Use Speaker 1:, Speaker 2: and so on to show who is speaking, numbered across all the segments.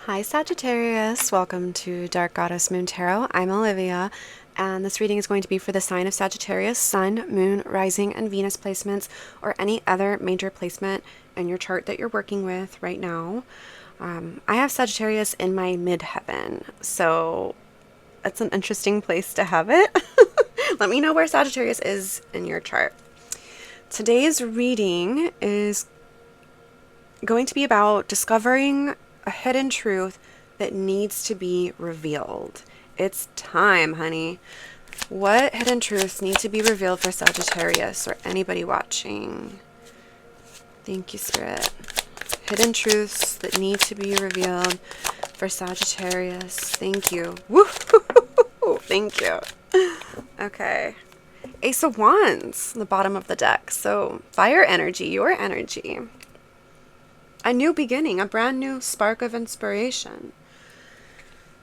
Speaker 1: Hi Sagittarius, welcome to Dark Goddess Moon Tarot. I'm Olivia, and this reading is going to be for the sign of Sagittarius, Sun, Moon, Rising, and Venus placements, or any other major placement in your chart that you're working with right now. I have Sagittarius in my midheaven, so it's an interesting place to have it. Let me know where Sagittarius is in your chart. Today's reading is going to be about discovering a hidden truth that needs to be revealed. It's time, honey. What hidden truths need to be revealed for Sagittarius or anybody watching? Thank you, Spirit. Hidden truths that need to be revealed for Sagittarius. Thank you. Woo! Thank you. Okay. Ace of Wands, the bottom of the deck. So, fire energy, your energy. A new beginning, a brand new spark of inspiration.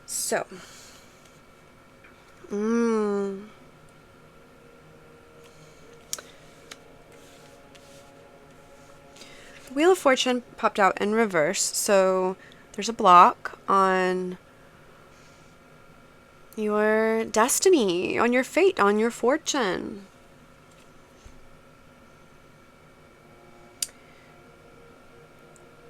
Speaker 1: So, Wheel of Fortune popped out in reverse, so there's a block on your destiny, on your fate, on your fortune.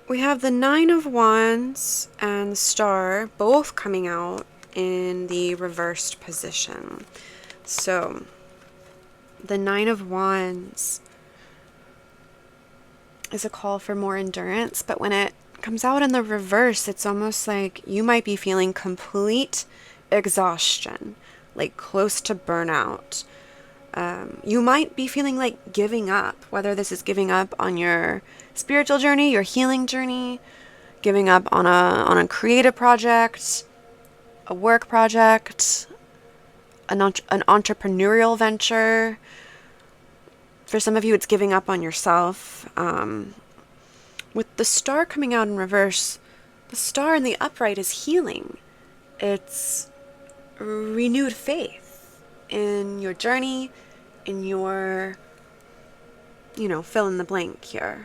Speaker 1: We have the Nine of Wands and the Star both coming out in the reversed position. So, the Nine of Wands is a call for more endurance, but when it comes out in the reverse, it's almost like you might be feeling complete exhaustion, like close to burnout. You might be feeling like giving up, whether this is giving up on your spiritual journey, your healing journey, giving up on a creative project, a work project, an entrepreneurial venture. For some of you, it's giving up on yourself. With the Star coming out in reverse, the Star in the upright is healing. It's renewed faith in your journey, in your, fill in the blank here.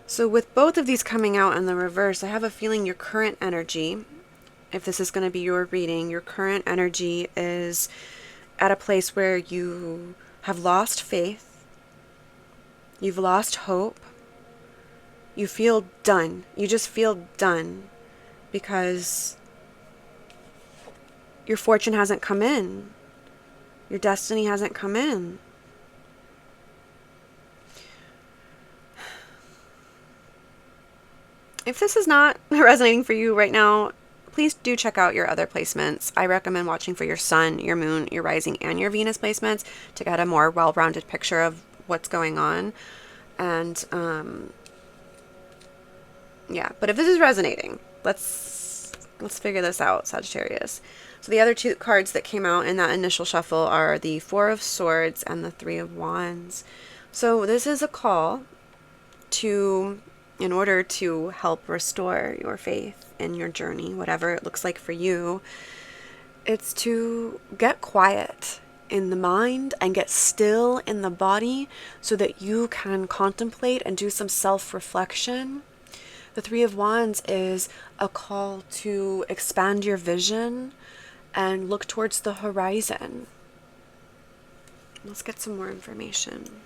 Speaker 1: So with both of these coming out in the reverse, I have a feeling your current energy, if this is going to be your reading, your current energy is at a place where you have lost faith, you've lost hope, you feel done. You just feel done because your fortune hasn't come in. Your destiny hasn't come in. If this is not resonating for you right now, please do check out your other placements. I recommend watching for your Sun, your Moon, your Rising, and your Venus placements to get a more well-rounded picture of what's going on. And, yeah, but if this is resonating, let's figure this out, Sagittarius. So the other two cards that came out in that initial shuffle are the Four of Swords and the Three of Wands. So this is a call in order to help restore your faith in your journey, whatever it looks like for you, it's to get quiet in the mind and get still in the body so that you can contemplate and do some self-reflection. The Three of Wands is a call to expand your vision and look towards the horizon. Let's get some more information.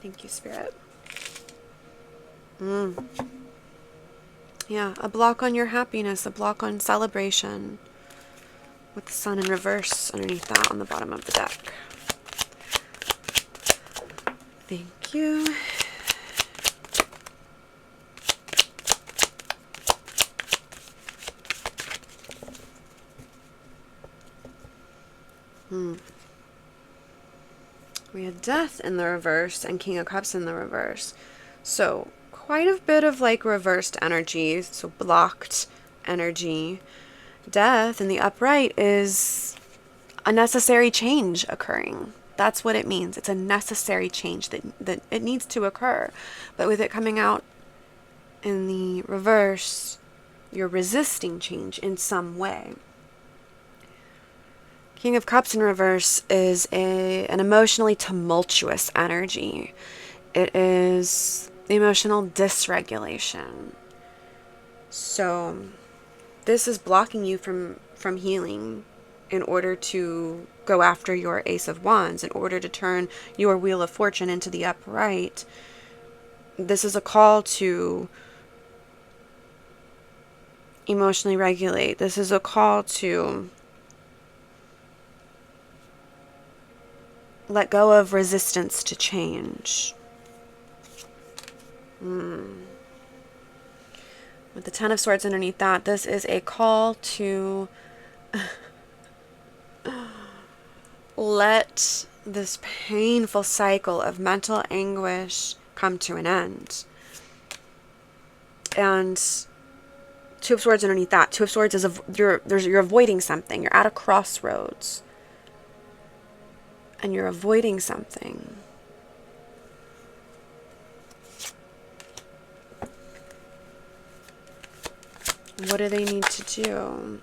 Speaker 1: Thank you, Spirit. Yeah, a block on your happiness, a block on celebration, with the Sun in reverse underneath that on the bottom of the deck. Thank you. We had Death in the reverse and King of Cups in the reverse. So quite a bit of like reversed energy, so blocked energy. Death in the upright is a necessary change occurring. That's what it means. It's a necessary change that it needs to occur. But with it coming out in the reverse, you're resisting change in some way. King of Cups in reverse is an emotionally tumultuous energy. It is the emotional dysregulation. So this is blocking you from healing in order to go after your Ace of Wands, in order to turn your Wheel of Fortune into the upright. This is a call to emotionally regulate. This is a call to let go of resistance to change. With the Ten of Swords underneath that, this is a call to let this painful cycle of mental anguish come to an end. And Two of Swords underneath that. Two of Swords is you're avoiding something. You're at a crossroads. And you're avoiding something. What do they need to do?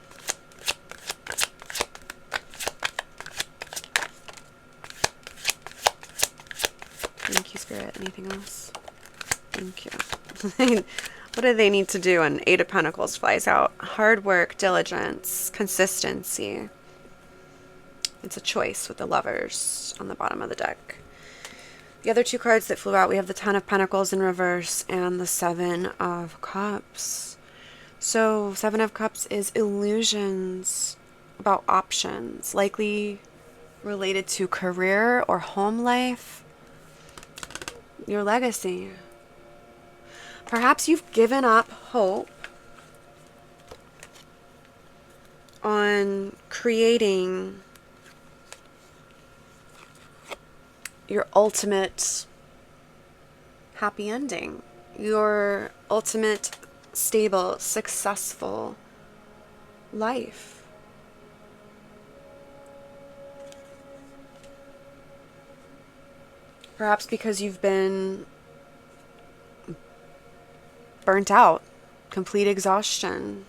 Speaker 1: Thank you, Spirit. Anything else? Thank you. What do they need to do? And Eight of Pentacles flies out. Hard work, diligence, consistency. It's a choice with the Lovers on the bottom of the deck. The other two cards that flew out, we have the Ten of Pentacles in reverse and the Seven of Cups. So, Seven of Cups is illusions about options, likely related to career or home life, your legacy. Perhaps you've given up hope on creating your ultimate happy ending, your ultimate stable, successful life. Perhaps because you've been burnt out, complete exhaustion.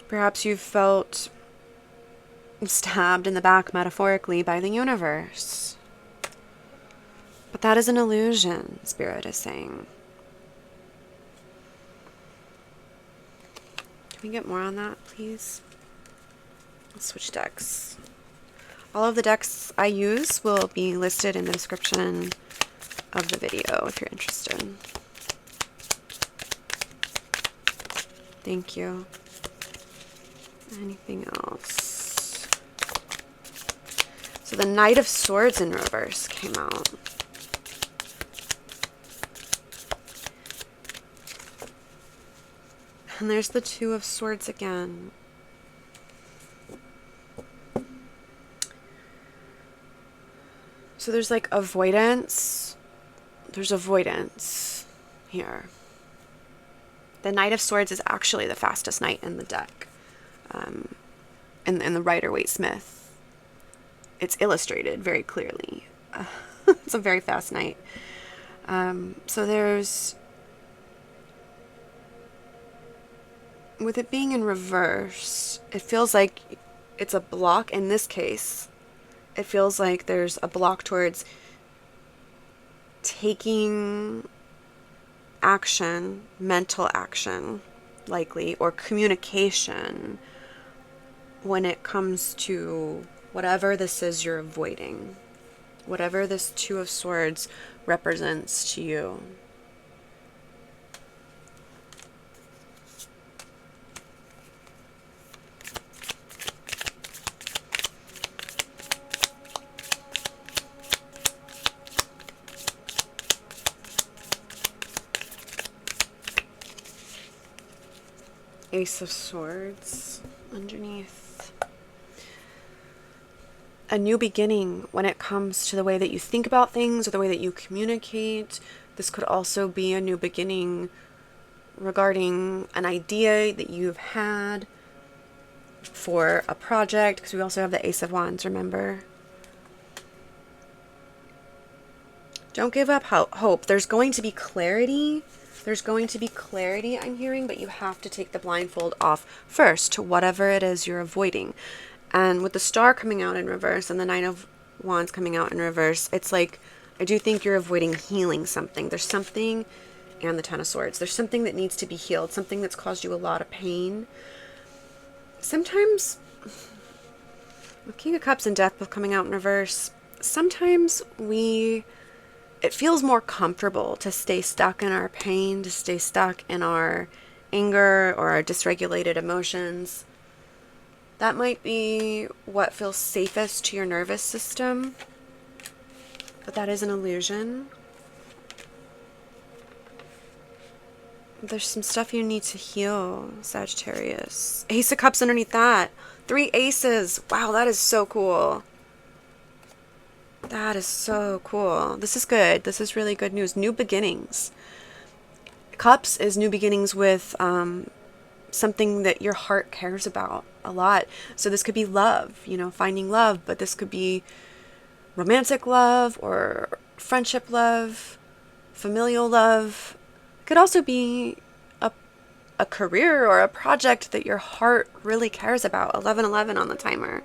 Speaker 1: Perhaps you've felt stabbed in the back metaphorically by the universe. But that is an illusion, Spirit is saying. Can we get more on that, please? Let's switch decks. All of the decks I use will be listed in the description of the video if you're interested. Thank you. Anything else? So the Knight of Swords in reverse came out. And there's the Two of Swords again. So there's like avoidance. There's avoidance here. The Knight of Swords is actually the fastest knight in the deck. In the Rider-Waite-Smith. It's illustrated very clearly. It's a very fast knight. So there's... With it being in reverse, it feels like it's a block. In this case, it feels like there's a block towards taking action, mental action, likely, or communication when it comes to whatever this is you're avoiding, whatever this Two of Swords represents to you. Ace of Swords underneath. A new beginning when it comes to the way that you think about things or the way that you communicate. This could also be a new beginning regarding an idea that you've had for a project, because we also have the Ace of Wands, remember? Don't give up hope. There's going to be clarity. There's going to be clarity, I'm hearing, but you have to take the blindfold off first to whatever it is you're avoiding. And with the Star coming out in reverse and the Wands coming out in reverse, it's like, I do think you're avoiding healing something. There's something, and the Ten of Swords, there's something that needs to be healed, something that's caused you a lot of pain. Sometimes, with King of Cups and Death both coming out in reverse, sometimes it feels more comfortable to stay stuck in our pain, to stay stuck in our anger or our dysregulated emotions. That might be what feels safest to your nervous system, but that is an illusion. There's some stuff you need to heal, Sagittarius. Ace of Cups underneath that. 3 aces. Wow, that is so cool. That is so cool. This is good. This is really good news. New beginnings. Cups is new beginnings with something that your heart cares about a lot. So this could be love, finding love, but this could be romantic love or friendship love, familial love. Could also be a career or a project that your heart really cares about. 1111 on the timer.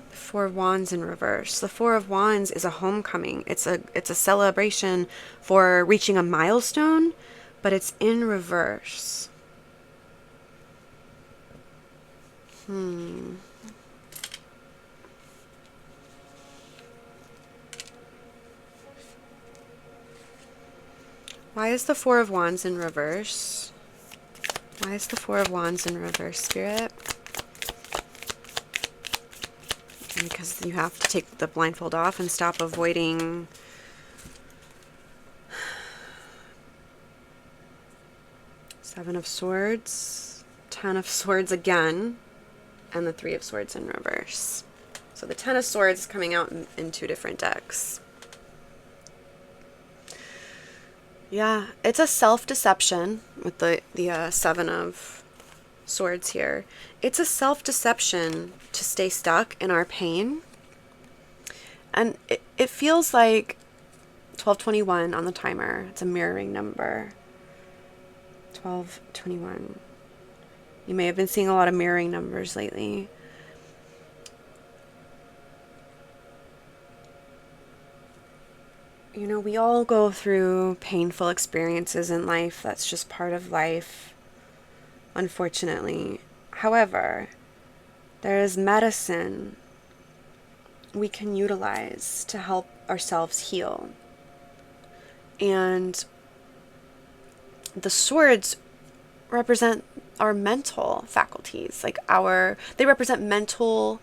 Speaker 1: Four of Wands in reverse. The Four of Wands is a homecoming. It's a celebration for reaching a milestone, but it's in reverse. Why is the Four of Wands in reverse? Why is the Four of Wands in reverse, Spirit? Because you have to take the blindfold off and stop avoiding Seven of Swords, Ten of Swords again, and the Three of Swords in reverse. So the Ten of Swords is coming out in 2 different decks. Yeah, it's a self-deception with the Seven of Swords here. It's a self-deception to stay stuck in our pain. And it feels like 1221 on the timer. It's a mirroring number. 1221. You may have been seeing a lot of mirroring numbers lately. We all go through painful experiences in life. That's just part of life, unfortunately. However, there is medicine we can utilize to help ourselves heal. And the swords represent our mental faculties, they represent mental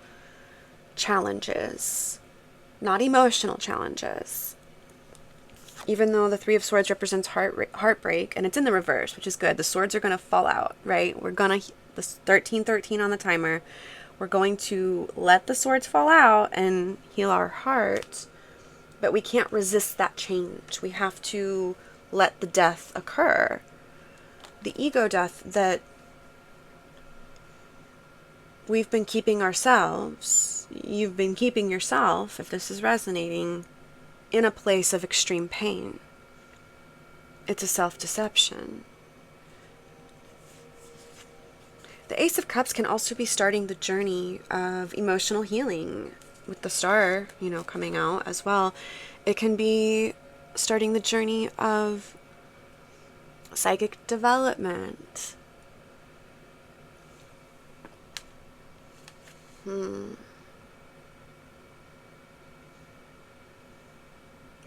Speaker 1: challenges, not emotional challenges. Even though the Three of Swords represents heartbreak, and it's in the reverse, which is good. The swords are going to fall out, right? We're going to, the 1313 on the timer, we're going to let the swords fall out and heal our heart, but we can't resist that change. We have to let the death occur. The ego death that we've been keeping ourselves, you've been keeping yourself, if this is resonating, in a place of extreme pain. It's a self-deception. The Ace of Cups can also be starting the journey of emotional healing with the Star, coming out as well. It can be starting the journey of psychic development.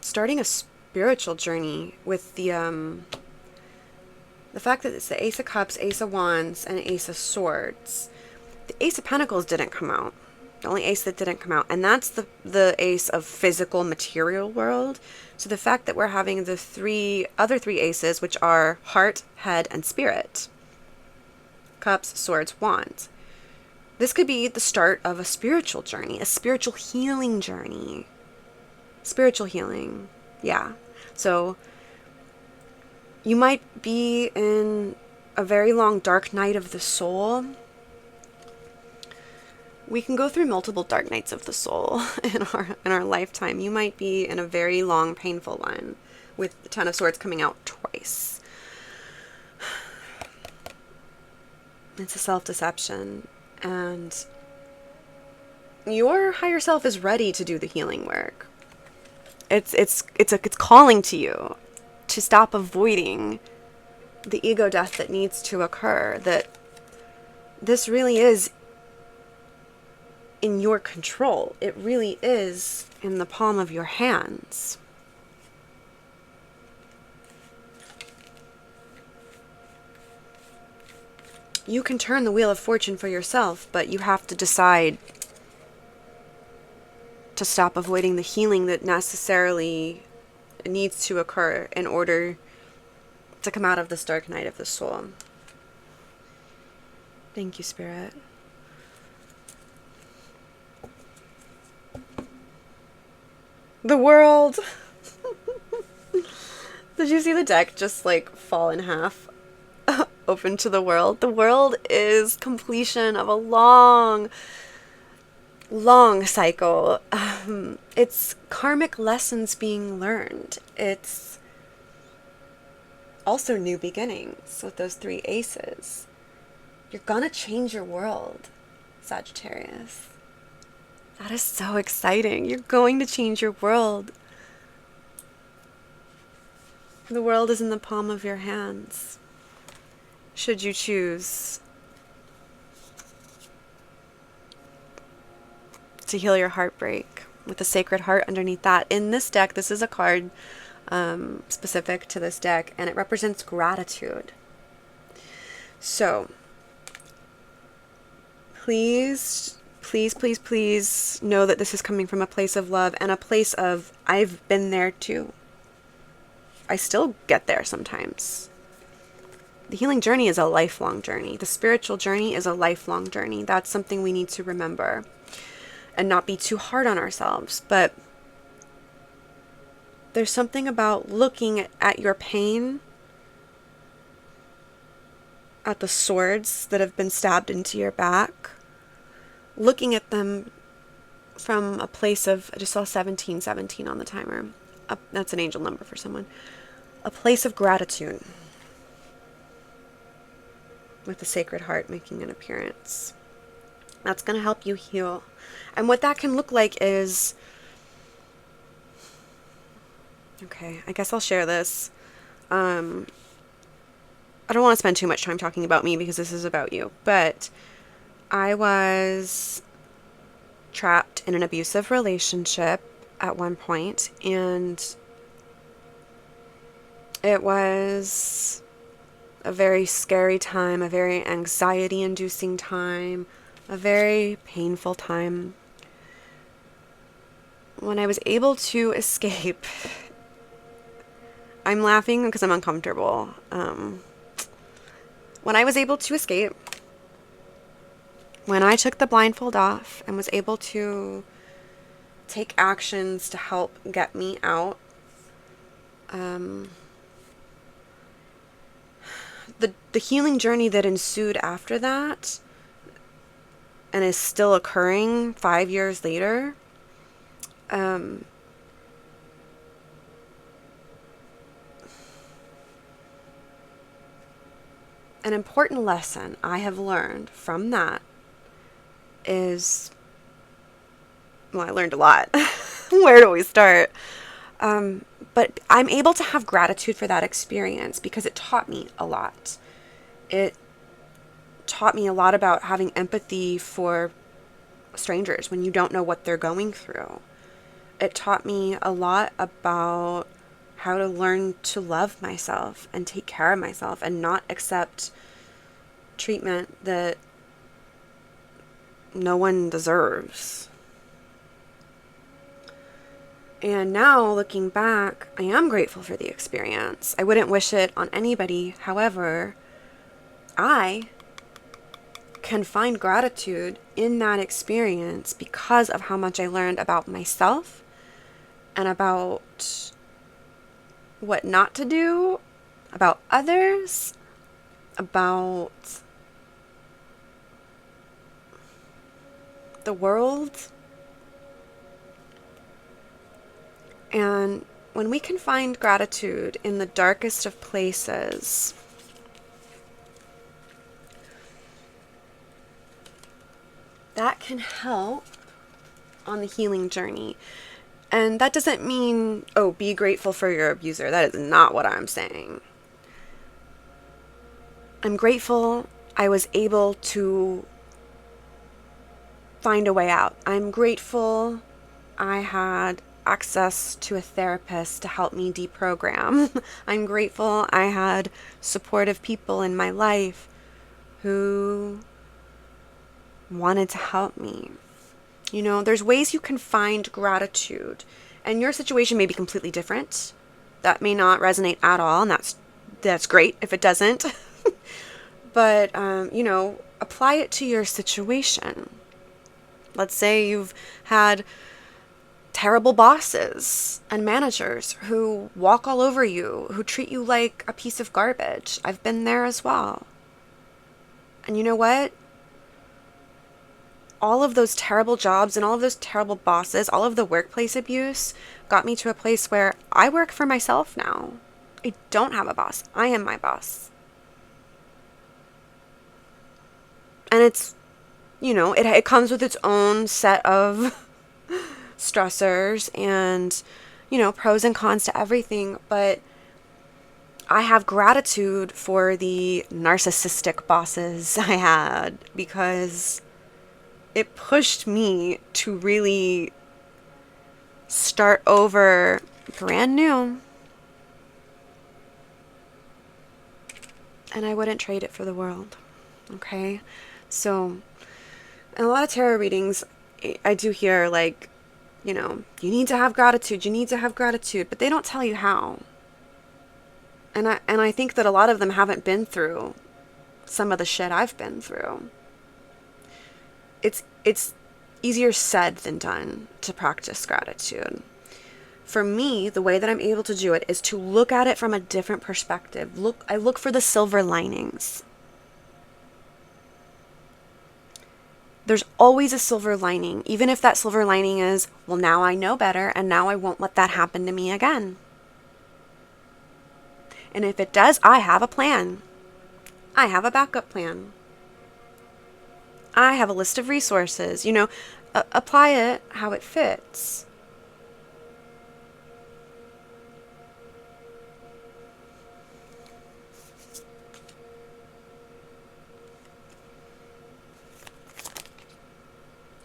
Speaker 1: Starting a spiritual journey with the fact that it's the Ace of Cups, Ace of Wands, and Ace of Swords. The Ace of Pentacles didn't come out. The only ace that didn't come out. And that's the ace of physical material world. So the fact that we're having the other three aces, which are heart, head, and spirit. Cups, Swords, Wands. This could be the start of a spiritual journey, a spiritual healing journey. Spiritual healing. Yeah. So you might be in a very long dark night of the soul. We can go through multiple dark nights of the soul in our lifetime. You might be in a very long, painful one with the Ten of Swords coming out twice. It's a self-deception. And your higher self is ready to do the healing work. It's calling to you to stop avoiding the ego death that needs to occur, that this really is in your control. It really is in the palm of your hands. You can turn the wheel of fortune for yourself, but you have to decide to stop avoiding the healing that necessarily needs to occur in order to come out of this dark night of the soul. Thank you, Spirit. The world. Did you see the deck just like fall in half? Open to the world. The world is completion of a long cycle. It's karmic lessons being learned. It's also new beginnings with those 3 aces. You're gonna change your world, Sagittarius. That is so exciting. You're going to change your world. The world is in the palm of your hands, should you choose to heal your heartbreak with the Sacred Heart underneath that. In this deck, this is a card specific to this deck, and it represents gratitude. So please know that this is coming from a place of love and a place of, I've been there too. I still get there sometimes. The healing journey is a lifelong journey. The spiritual journey is a lifelong journey. That's something we need to remember and not be too hard on ourselves. But there's something about looking at your pain, at the swords that have been stabbed into your back, looking at them from a place of, I just saw 1717 on the timer. That's an angel number for someone. A place of gratitude, with the Sacred Heart making an appearance. That's going to help you heal. And what that can look like is, okay, I guess I'll share this. I don't want to spend too much time talking about me because this is about you, but I was trapped in an abusive relationship at one point, and it was a very scary time, a very anxiety-inducing time, a very painful time. When I was able to escape, I'm laughing because I'm uncomfortable. When I was able to escape, when I took the blindfold off and was able to take actions to help get me out, the healing journey that ensued after that, and is still occurring 5 years later, an important lesson I have learned from that is, well, I learned a lot. Where do we start? But I'm able to have gratitude for that experience because it taught me a lot. It taught me a lot about having empathy for strangers when you don't know what they're going through. It taught me a lot about how to learn to love myself and take care of myself and not accept treatment that no one deserves. And now, looking back, I am grateful for the experience. I wouldn't wish it on anybody. However, I can find gratitude in that experience because of how much I learned about myself and about what not to do, about others, about the world. And when we can find gratitude in the darkest of places, that can help on the healing journey. And that doesn't mean, oh, be grateful for your abuser. That is not what I'm saying. I'm grateful I was able to find a way out. I'm grateful I had access to a therapist to help me deprogram. I'm grateful I had supportive people in my life who wanted to help me. You know, there's ways you can find gratitude, and your situation may be completely different. That may not resonate at all, and that's great if it doesn't. But, you know, apply it to your situation. Let's say you've had terrible bosses and managers who walk all over you, who treat you like a piece of garbage. I've been there as well. And you know what? All of those terrible jobs and all of those terrible bosses, all of the workplace abuse got me to a place where I work for myself now. I don't have a boss. I am my boss. And it's, you know, it comes with its own set of stressors and, you know, pros and cons to everything. But I have gratitude for the narcissistic bosses I had, because it pushed me to really start over brand new. And I wouldn't trade it for the world. Okay? So, in a lot of tarot readings, I do hear, like, you know, you need to have gratitude, but they don't tell you how. And I think that a lot of them haven't been through some of the shit I've been through. It's easier said than done to practice gratitude. For me, the way that I'm able to do it is to look at it from a different perspective. I look for the silver linings. There's always a silver lining, even if that silver lining is, well, now I know better, and now I won't let that happen to me again. And if it does, I have a plan. I have a backup plan. I have a list of resources. You know, apply it how it fits.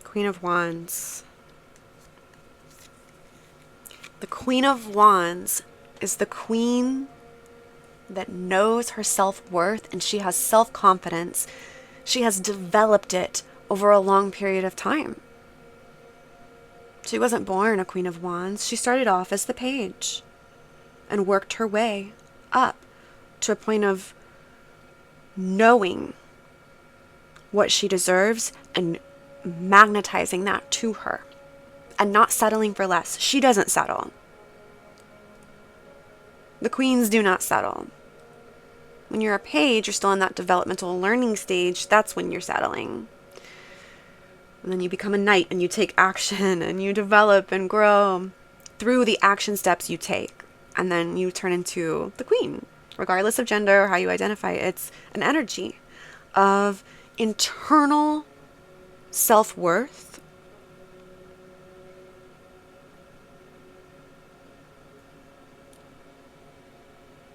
Speaker 1: Queen of Wands. The Queen of Wands is the queen that knows her self-worth, and she has self-confidence. She has developed it over a long period of time. She wasn't born a Queen of Wands. She started off as the Page and worked her way up to a point of knowing what she deserves and magnetizing that to her and not settling for less. She doesn't settle. The queens do not settle. When you're a page, you're still in that developmental learning stage. That's when you're settling. And then you become a knight and you take action and you develop and grow through the action steps you take. And then you turn into the queen, regardless of gender or how you identify. It's an energy of internal self-worth,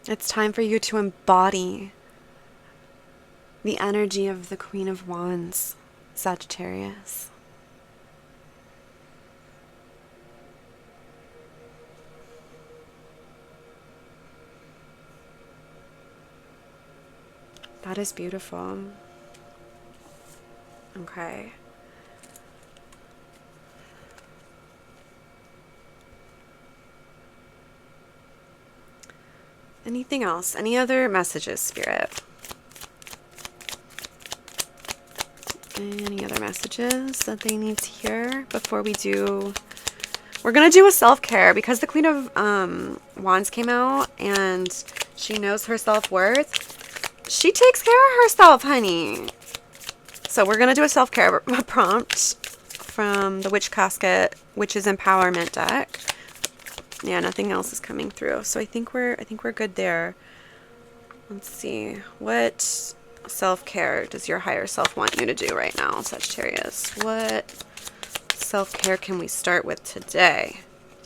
Speaker 1: it's time for you to embody the energy of the Queen of Wands, Sagittarius. That is beautiful. Okay. Anything else? Any other messages, Spirit? Any other messages that they need to hear before we do? We're going to do a self-care because the Queen of Wands came out and she knows her self-worth. She takes care of herself, honey. So we're going to do a self-care prompt from the Witch Casket, Witch's Empowerment deck. Yeah, nothing else is coming through. So I think we're good there. Let's see. What self-care does your higher self want you to do right now, Sagittarius? What self-care can we start with today?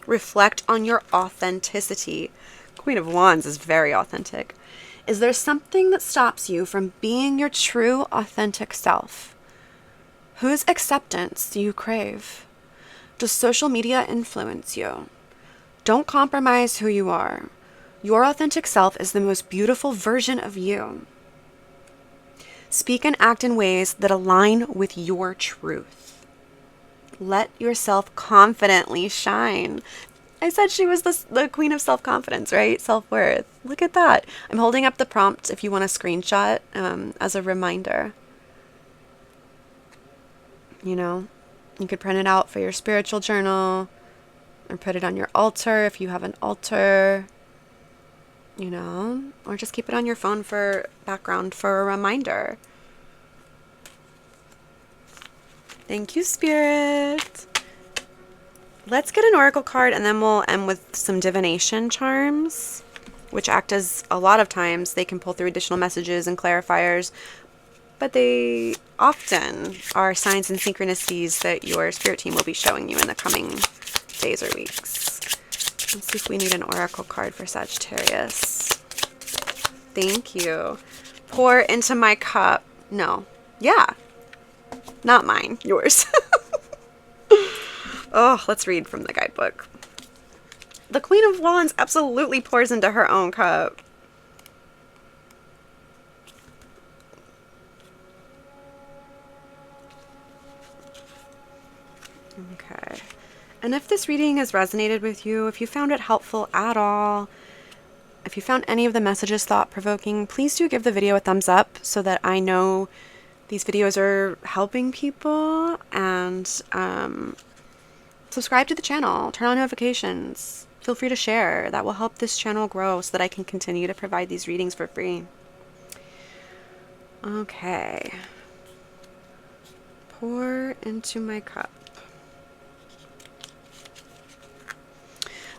Speaker 1: Reflect on your authenticity. Queen of Wands is very authentic. Is there something that stops you from being your true, authentic self? Whose acceptance do you crave? Does social media influence you? Don't compromise who you are. Your authentic self is the most beautiful version of you. Speak and act in ways that align with your truth. Let yourself confidently shine. I said she was the queen of self-confidence, right? Self-worth. Look at that. I'm holding up the prompt if you want a screenshot as a reminder. You know, you could print it out for your spiritual journal or put it on your altar if you have an altar, you know, or just keep it on your phone for background for a reminder. Thank you, Spirit. Let's get an oracle card and then we'll end with some divination charms, which act as a lot of times they can pull through additional messages and clarifiers, but they often are signs and synchronicities that your spirit team will be showing you in the coming days or weeks. Let's see if we need an oracle card for Sagittarius. Thank you. Pour into my cup. No. Yeah. Not mine. Yours. Oh, let's read from the guidebook. The Queen of Wands absolutely pours into her own cup. Okay. And if this reading has resonated with you, if you found it helpful at all, if you found any of the messages thought-provoking, please do give the video a thumbs up so that I know these videos are helping people, and subscribe to the channel, turn on notifications, feel free to share. That will help this channel grow so that I can continue to provide these readings for free. Okay. Pour into my cup.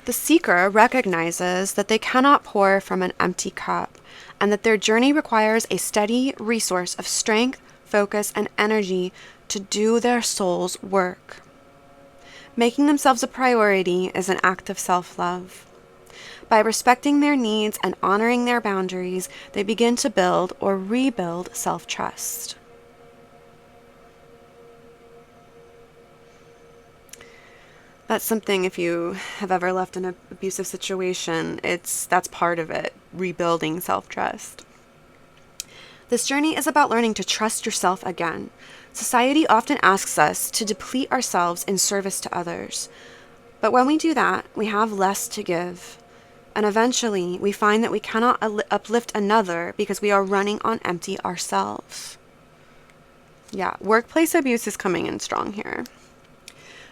Speaker 1: The seeker recognizes that they cannot pour from an empty cup, and that their journey requires a steady resource of strength, focus, and energy to do their soul's work. Making themselves a priority is an act of self-love. By respecting their needs and honoring their boundaries, they begin to build or rebuild self-trust. That's something, if you have ever left an abusive situation, that's part of it, rebuilding self-trust. This journey is about learning to trust yourself again. Society often asks us to deplete ourselves in service to others. But when we do that, we have less to give. And eventually, we find that we cannot uplift another because we are running on empty ourselves. Yeah, workplace abuse is coming in strong here.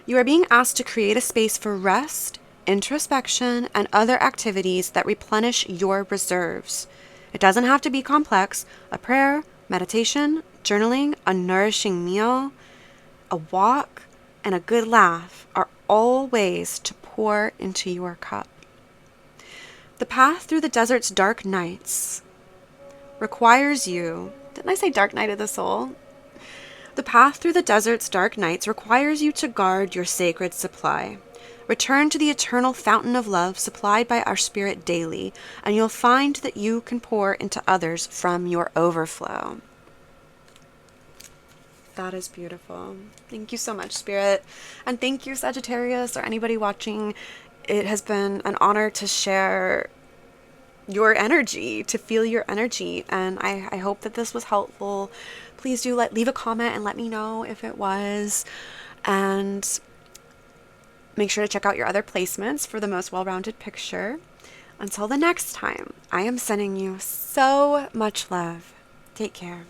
Speaker 1: You are being asked to create a space for rest, introspection, and other activities that replenish your reserves. It doesn't have to be complex. A prayer, meditation, journaling, a nourishing meal, a walk, and a good laugh are all ways to pour into your cup. The path through the desert's dark nights requires you... Didn't I say dark night of the soul? The path through the desert's dark nights requires you to guard your sacred supply. Return to the eternal fountain of love supplied by our spirit daily, and you'll find that you can pour into others from your overflow. That is beautiful. Thank you so much, Spirit. And thank you, Sagittarius, or anybody watching. It has been an honor to share your energy, to feel your energy, and I hope that this was helpful. Please do leave a comment and let me know if it was, and make sure to check out your other placements for the most well-rounded picture. Until the next time, I am sending you so much love. Take care.